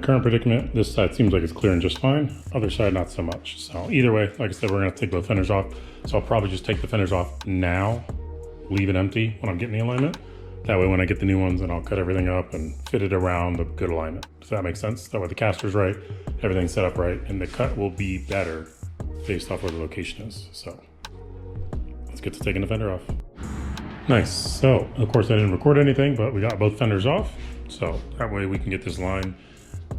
current predicament, this side seems like it's clearing just fine. Other side, not so much. So either way, like I said, we're gonna take both fenders off. So I'll probably just take the fenders off now, leave it empty when I'm getting the alignment. That way when I get the new ones, and I'll cut everything up and fit it around a good alignment. Does that make sense? That way the caster's right, everything's set up right, and the cut will be better based off where the location is. So let's get to taking the fender off. Nice. So of course I didn't record anything, but we got both fenders off. So that way we can get this line.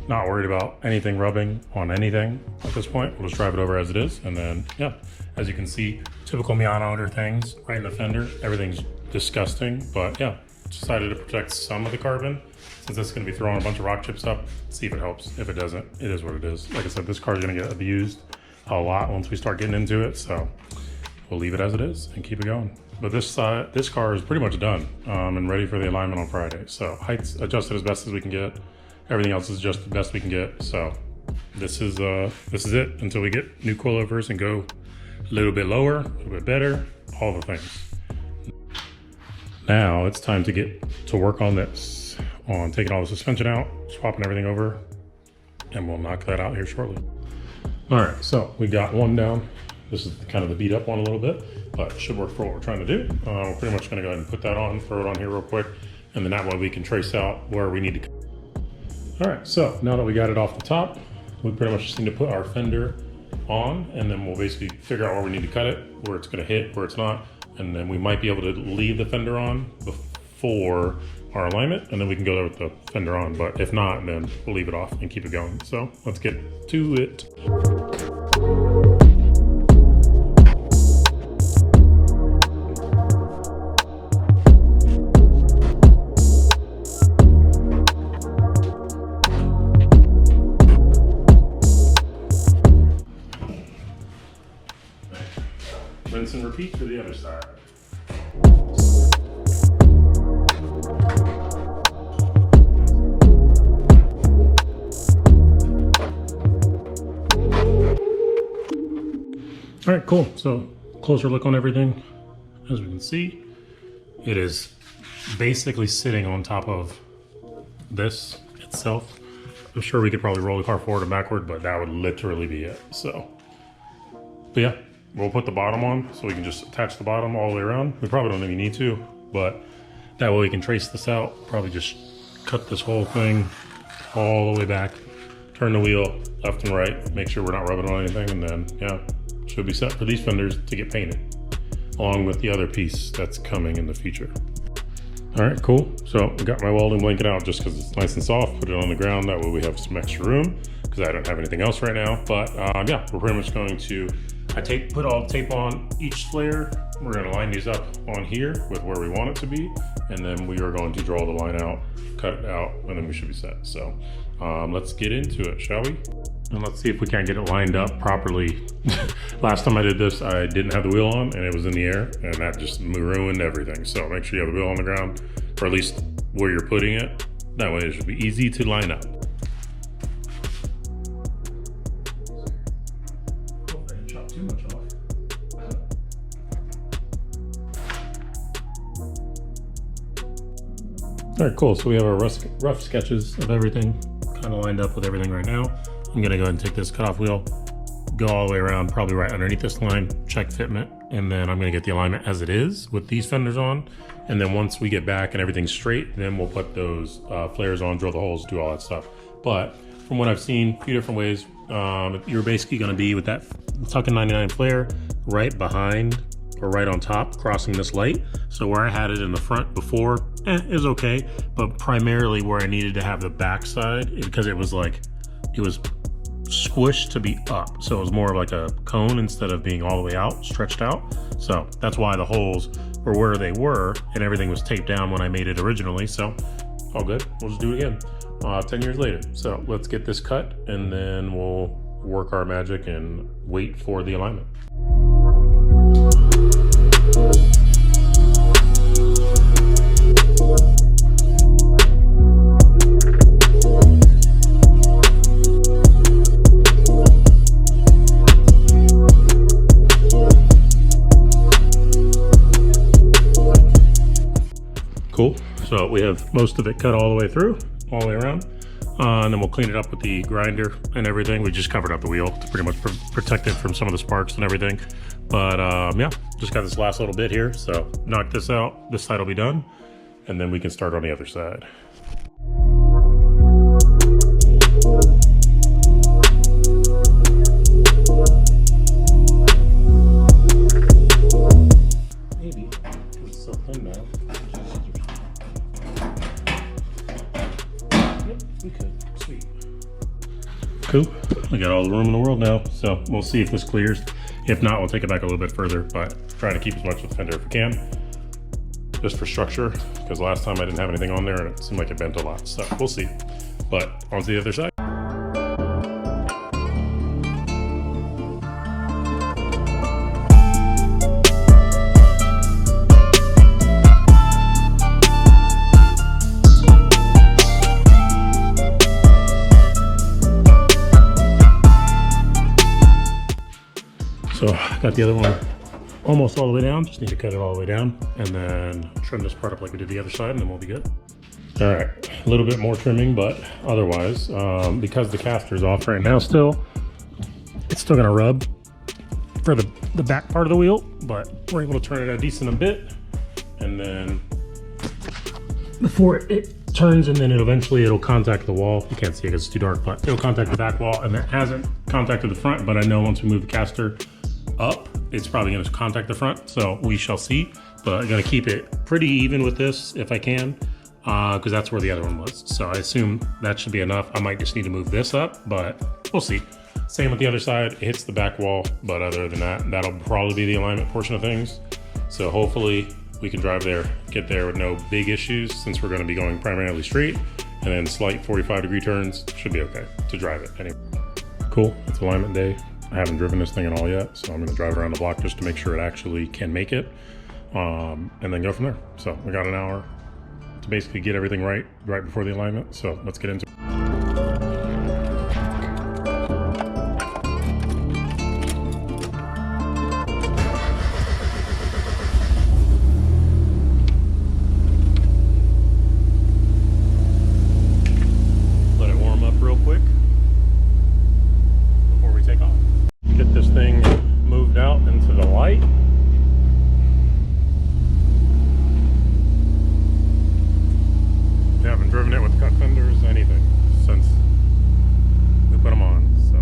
Not worried about anything rubbing on anything at this point. We'll just drive it over as it is. And then, yeah, as you can see, typical Miata under things right in the fender. Everything's disgusting, but yeah, decided to protect some of the carbon since it's gonna be throwing a bunch of rock chips up. See if it helps. If it doesn't, it is what it is. Like I said, this car is gonna get abused a lot once we start getting into it. So we'll leave it as it is and keep it going. But this car is pretty much done and ready for the alignment on Friday. So height's adjusted as best as we can get. Everything else is just the best we can get. So this is it until we get new coilovers and go a little bit lower, a little bit better, all the things. Now it's time to get to work on this, on taking all the suspension out, swapping everything over, and we'll knock that out here shortly. All right, so we got one down. This is kind of the beat up one a little bit, but it should work for what we're trying to do. We're pretty much gonna go ahead and put that on, throw it on here real quick, and then that way we can trace out where we need to. All right, so now that we got it off the top, we pretty much just need to put our fender on, and then we'll basically figure out where we need to cut it, where it's gonna hit, where it's not, and then we might be able to leave the fender on before our alignment, and then we can go there with the fender on, but if not, then we'll leave it off and keep it going. So let's get to it. Rinse and repeat for the other side. All right, cool. So closer look on everything. As we can see, it is basically sitting on top of this itself. I'm sure we could probably roll the car forward and backward, but that would literally be it. So, but yeah. We'll put the bottom on so we can just attach the bottom all the way around. We probably don't even need to, but that way we can trace this out. Probably just cut this whole thing all the way back, turn the wheel left and right, make sure we're not rubbing on anything, and then yeah, should be set for these fenders to get painted, along with the other piece that's coming in the future. All right, cool. So I got my welding blanket out just because it's nice and soft. Put it on the ground, that way we have some extra room because I don't have anything else right now. But yeah, we're pretty much going to put all the tape on each flare. We're going to line these up on here with where we want it to be, and then we are going to draw the line out, cut it out, and then we should be set. So let's get into it, shall we? And let's see if we can't get it lined up properly. Last time I did this, I didn't have the wheel on and it was in the air, and that just ruined everything. So make sure you have the wheel on the ground, or at least where you're putting it. That way it should be easy to line up. Too much off. All right, cool. So we have our rough sketches of everything kind of lined up with everything right now. I'm gonna go ahead and take this cutoff wheel, go all the way around, probably right underneath this line, check fitment, and then I'm gonna get the alignment as it is with these fenders on. And then once we get back and everything's straight, then we'll put those flares on, drill the holes, do all that stuff. But from what I've seen, a few different ways, you're basically gonna be with that Tuckin 99 flare right behind or right on top, crossing this light. So where I had it in the front before, is okay, but primarily where I needed to have the backside, because it was squished to be up. So it was more like a cone instead of being all the way out, stretched out. So that's why the holes were where they were, and everything was taped down when I made it originally. So all good, we'll just do it again 10 years later. So let's get this cut, and then we'll work our magic and wait for the alignment. Cool. So we have most of it cut all the way through, all the way around. And then we'll clean it up with the grinder and everything. We just covered up the wheel to pretty much protect it from some of the sparks and everything. But yeah, just got this last little bit here. So knock this out. This side will be done. And then we can start on the other side. Maybe. It's so thin now. Yep, we could. Sweet. Cool. We got all the room in the world now, so we'll see if this clears. If not, we'll take it back a little bit further, but try to keep as much of the fender if we can, just for structure, because last time I didn't have anything on there and it seemed like it bent a lot, so we'll see. But on to the other side. So got the other one almost all the way down, just need to cut it all the way down and then trim this part up like we did the other side and then we'll be good. All right, a little bit more trimming, but otherwise, because the caster is off right now still, it's still gonna rub for the back part of the wheel, but we're able to turn it a decent bit. And then before it turns, and then it'll contact the wall. You can't see it because it's too dark, but it'll contact the back wall, and it hasn't contacted the front, but I know once we move the caster up, it's probably going to contact the front, so we shall see. But I'm going to keep it pretty even with this if I can, because that's where the other one was. So I assume that should be enough. I might just need to move this up, but we'll see. Same with the other side, it hits the back wall, but other than that, that'll probably be the alignment portion of things. So hopefully we can drive there, get there with no big issues, since we're going to be going primarily straight, and then slight 45-degree turns should be okay to drive it anyway. Cool, it's alignment day. I haven't driven this thing at all yet, so I'm going to drive around the block just to make sure it actually can make it, and then go from there. So we got an hour to basically get everything right before the alignment, so let's get into it. Let it warm up real quick before we take off. Get this thing moved out into the light. We haven't driven it with cut fenders, anything, since we put them on, so.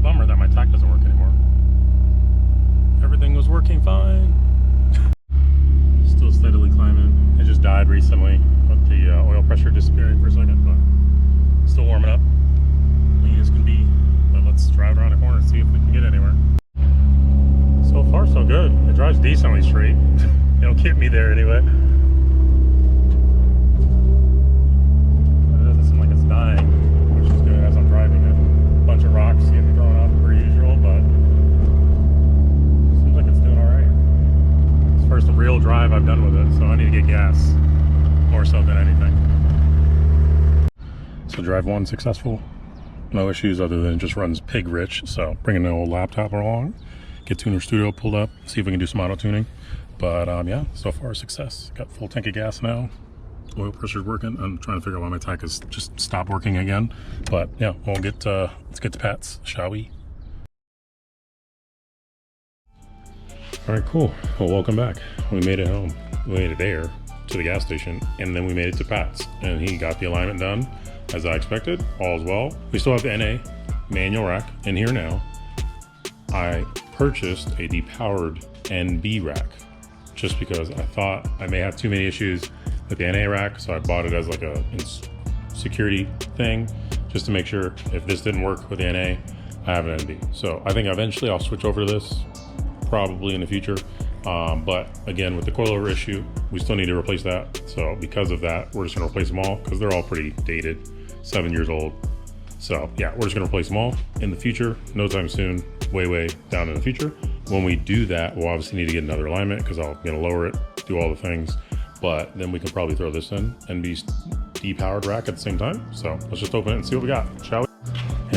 Bummer that my tach doesn't work anymore. Everything was working fine. Still steadily climbing. It just died recently with the oil pressure disappearing for a second, but still warming up. Lean as can be, but let's drive around the corner and see if we can get anywhere. So far so good. It drives decently straight. It'll get me there anyway. It doesn't seem like it's dying, which is good as I'm driving it. A bunch of rocks getting thrown up per usual, but seems like it's doing all right. It's the first real drive I've done with it, so I need to get gas more so than anything. So drive one successful. No issues other than it just runs pig rich. So bringing an old laptop along, get Tuner Studio pulled up, see if we can do some auto tuning. But yeah, so far success. Got full tank of gas now. Oil pressure's working. I'm trying to figure out why my tach has just stopped working again. But yeah, let's get to Pat's, shall we? All right, cool. Well, welcome back. We made it home. We made it there to the gas station, and then we made it to Pat's, and he got the alignment done. As I expected, all's well. We still have the NA manual rack in here now. I purchased a depowered NB rack just because I thought I may have too many issues with the NA rack, so I bought it as like a security thing just to make sure if this didn't work with the NA, I have an NB. So I think eventually I'll switch over to this, probably in the future. But again, with the coilover issue, we still need to replace that. So because of that, we're just gonna replace them all because they're all pretty dated. 7 years old. So yeah, we're just gonna replace them all in the future, no time soon, way down in the future. When we do that, we'll obviously need to get another alignment because I'm gonna lower it, do all the things, but then we can probably throw this in and be depowered rack at the same time. So let's just open it and see what we got, shall we?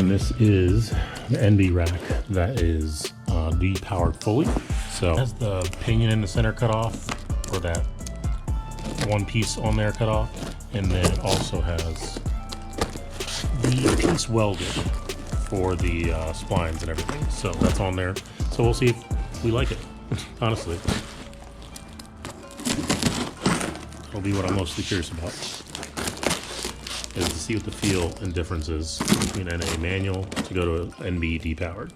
And this is the NB rack that is depowered fully. So it has the pinion in the center cut off, or that one piece on there cut off, and then it also has the piece welded for the splines and everything. So that's on there. So we'll see if we like it, honestly. That'll be what I'm mostly curious about, is to see what the feel and difference is between NA manual to go to NB depowered.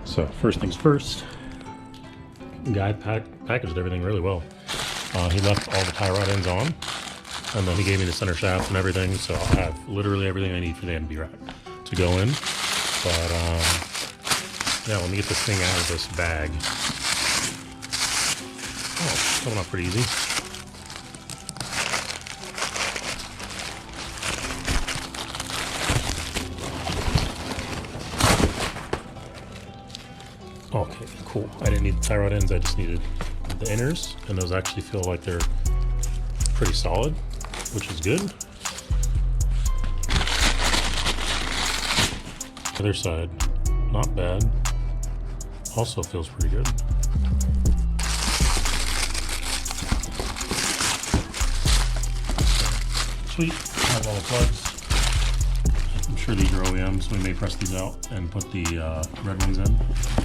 So first things first, guy packaged everything really well. He left all the tie rod ends on, and then he gave me the center shaft and everything, so I have literally everything I need for the NB rack to go in. But yeah, let me get this thing out of this bag. Oh, it's coming off pretty easy. Okay, cool. I didn't need the tie rod ends, I just needed the inners, and those actually feel like they're pretty solid, which is good. Other side, not bad. Also feels pretty good. Sweet, have all the plugs. I'm sure these are OEMs, so we may press these out and put the red ones in.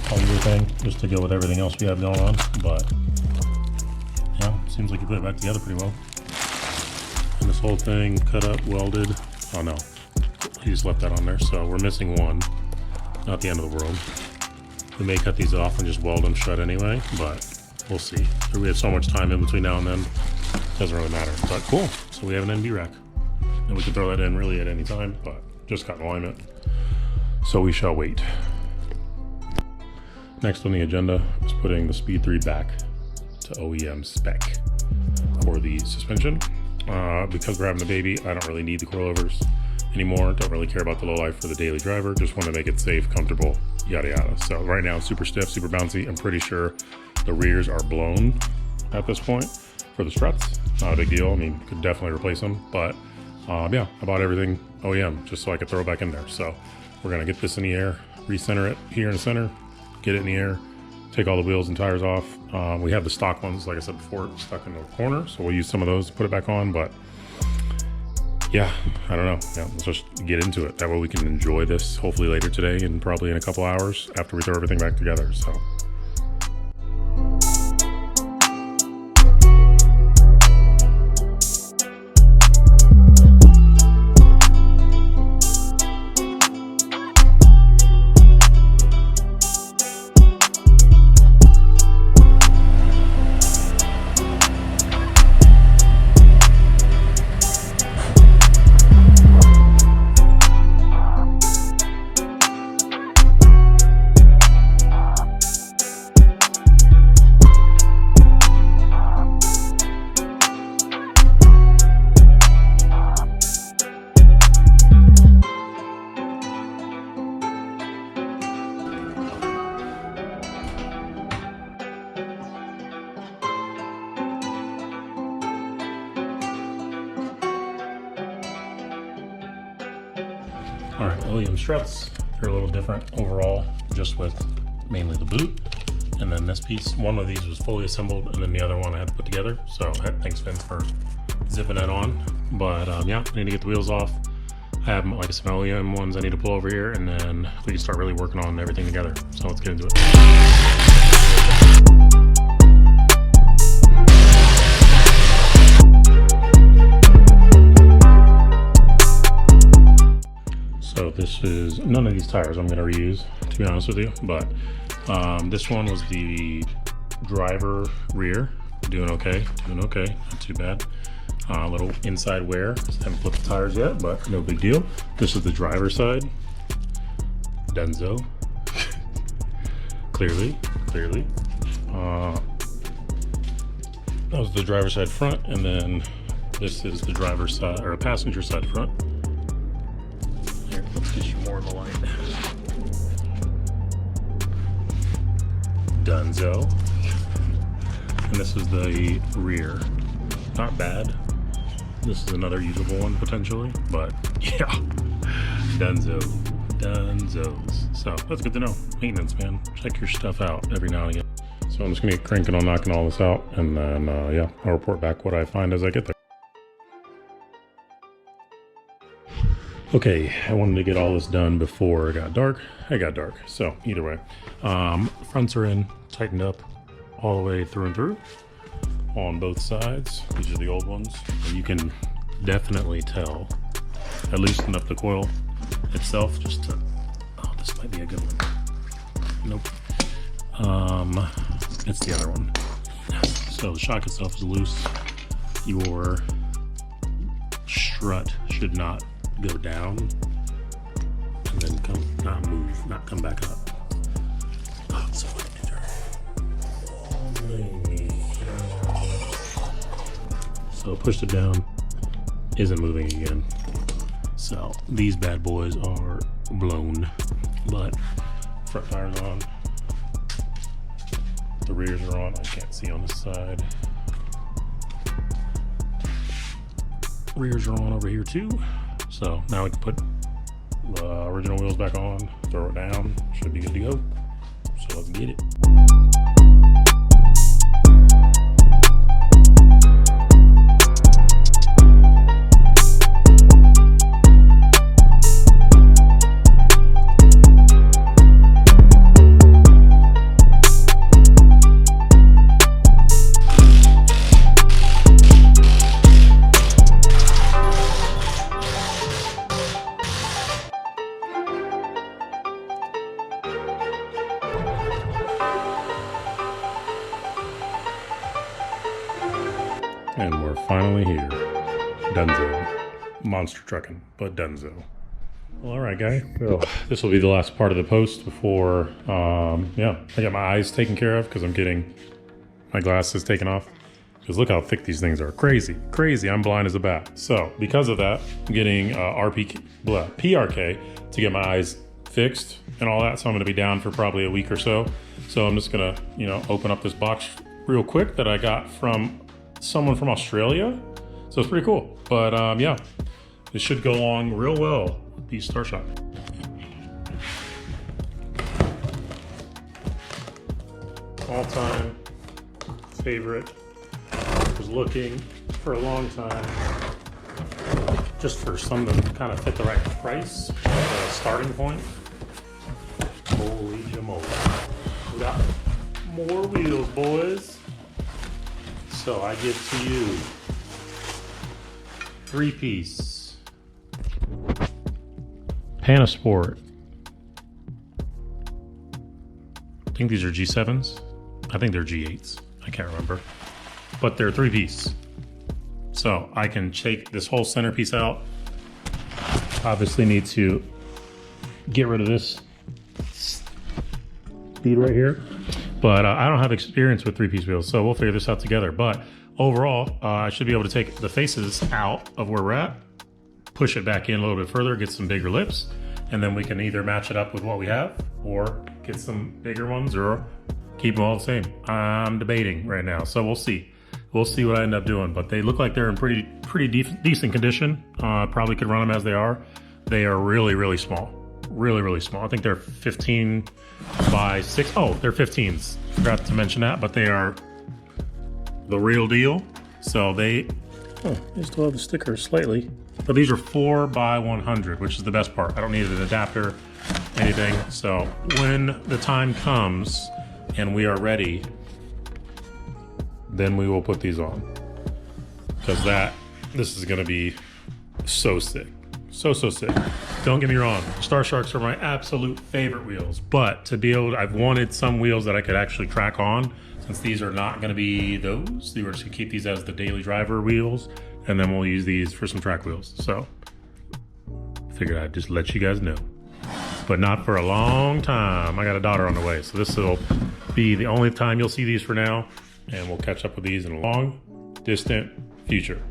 I'll do a thing just to go with everything else we have going on, but yeah, seems like you put it back together pretty well. And this whole thing cut up, welded. Oh no, he just left that on there, so we're missing one. Not the end of the world. We may cut these off and just weld them shut anyway, but we'll see. We have so much time in between now and then, it doesn't really matter. But cool, so we have an NB rack. And we can throw that in really at any time, but just got in alignment. So we shall wait. Next on the agenda is putting the Speed 3 back to OEM spec for the suspension. Because we're having a baby, I don't really need the coilovers anymore. Don't really care about the low life for the daily driver. Just want to make it safe, comfortable, yada yada. So right now it's super stiff, super bouncy. I'm pretty sure the rears are blown at this point for the struts. Not a big deal. I mean, could definitely replace them, but yeah, I bought everything OEM just so I could throw it back in there. So we're gonna get this in the air, recenter it here in the center, get it in the air, take all the wheels and tires off. We have the stock ones, like I said before, stuck in the corner, so we'll use some of those to put it back on. But yeah, I don't know. Yeah, let's just get into it. That way we can enjoy this hopefully later today and probably in a couple hours after we throw everything back together. So. All right, OEM struts, they're a little different overall, just with mainly the boot. And then this piece, one of these was fully assembled, and then the other one I had to put together. So thanks Vince for zipping that on. But yeah, I need to get the wheels off. I have, like I said, my OEM ones I need to pull over here, and then we can start really working on everything together. So let's get into it. So this is, none of these tires I'm going to reuse, to be honest with you, but this one was the driver rear. Doing okay, not too bad. A little inside wear, haven't flipped the tires yet, but no big deal. This is the driver side. Denso. clearly. That was the driver side front, and then this is the driver's side, or a passenger side front. Here, let's get you more in the light. Dunzo. And this is the rear. Not bad. This is another usable one potentially, but yeah. Dunzo. Dunzos. So that's good to know. Maintenance, man. Check your stuff out every now and again. So I'm just gonna get cranking on knocking all this out, and then yeah, I'll report back what I find as I get there. Okay, I wanted to get all this done before it got dark. It got dark, so either way. Fronts are in, tightened up all the way through and through on both sides. These are the old ones. And you can definitely tell. I loosened up the coil itself just to, oh, this might be a good one. Nope. It's the other one. So the shock itself is loose. Your strut should not go down and then not come back up. Oh, it's so so pushed it down, isn't moving again. So these bad boys are blown, but front tires on. The rears are on. I can't see on this side. Rears are on over here too. So now we can put the original wheels back on, throw it down, should be good to go. So let's get it. And we're finally here. Dunzo. Monster trucking, but Dunzo. Well, all right, guys. So this will be the last part of the post before, yeah, I got my eyes taken care of because I'm getting my glasses taken off. Because look how thick these things are. Crazy, crazy. I'm blind as a bat. So because of that, I'm getting PRK to get my eyes fixed and all that. So I'm going to be down for probably a week or so. So I'm just going to, you know, open up this box real quick that I got from someone from Australia. So it's pretty cool. But yeah, this should go along real well with the Star Shock. All-time favorite. Was looking for a long time just for something to kind of fit the right price, the starting point. Holy jamola. We got more wheels, boys. So I give to you 3-piece Panasport. I think these are G7s. I think they're G8s. I can't remember. But they're 3-piece. So I can take this whole centerpiece out. Obviously need to get rid of this bead right here. But I don't have experience with 3-piece wheels, so we'll figure this out together. But overall, I should be able to take the faces out of where we're at, push it back in a little bit further, get some bigger lips, and then we can either match it up with what we have or get some bigger ones or keep them all the same. I'm debating right now, so we'll see. We'll see what I end up doing, but they look like they're in pretty decent condition. Probably could run them as they are. They are really, really small. Really, really small. I think they're 15 by 6. Oh, they're 15s. Forgot to mention that, but they are the real deal. So they still have the sticker slightly, but these are 4 by 100, which is the best part. I don't need an adapter, anything. So when the time comes and we are ready, then we will put these on, because this is gonna be so sick. So sick. Don't get me wrong, Star Sharks are my absolute favorite wheels, but to be able to, I've wanted some wheels that I could actually track on, since these are not gonna be those. We're just gonna keep these as the daily driver wheels, and then we'll use these for some track wheels. So figured I'd just let you guys know, but not for a long time. I got a daughter on the way, so this will be the only time you'll see these for now. And we'll catch up with these in a long, distant future.